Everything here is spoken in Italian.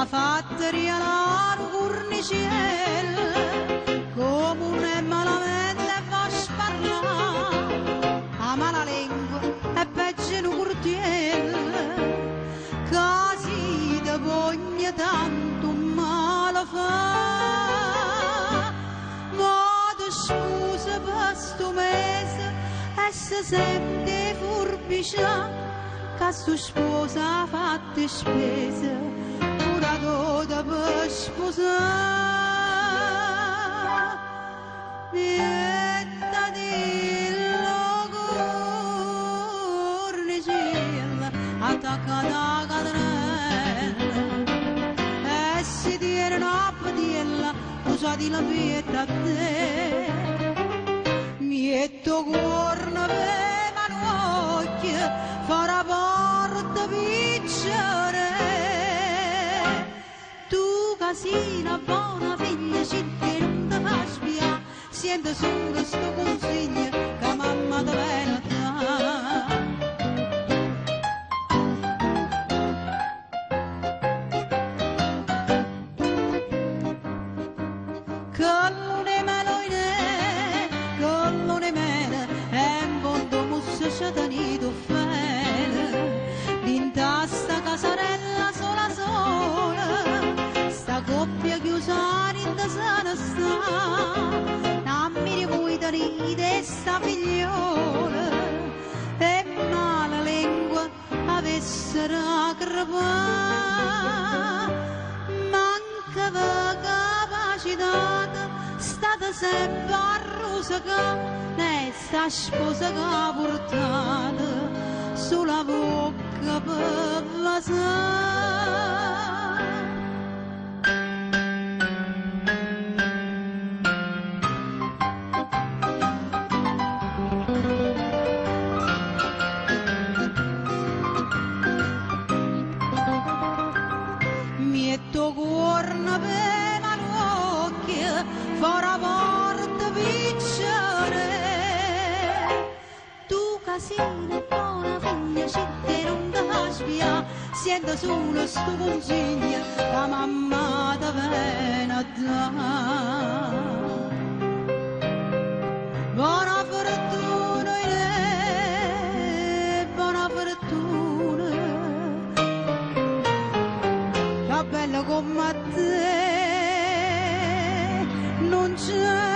m'ha fatto rialare un corniciello, come un malamente va sparlare, a mala lingua è peggio in un curtiello, casi di voglia tanto male fa, ma ti scusa per sto mese e si sente furbiscia, che sto sposa ha fatto spese, una dota per sposare, niente di cornicella, attaccata a catenella, e si tiene una patiella, usati la pietta a te, mietto corno per manocchio, farà porta piccione, tu casina buona figlia ci non ti fa spiare, sento solo sto consiglio che mamma ti viene a dare. Collone mele, è un mondo musso c'è tenuto fede, dinta sta casarella sola sola, sta coppia chiusa in da sana sta, non mi ricuita ride sta figliola, e mala lingua avessero a crepare, mancava capacità, stata sempre a rosicà, ne sta sposa che ha portato sulla bocca per vasare. Mietto corno per manocchio, fora porta piccione, tu casina buona figlia ci non ti fa spiare, sento solo sto consiglio la mamma ti viene a dare. Buona fortuna buona fortuna, che bella come te non c'è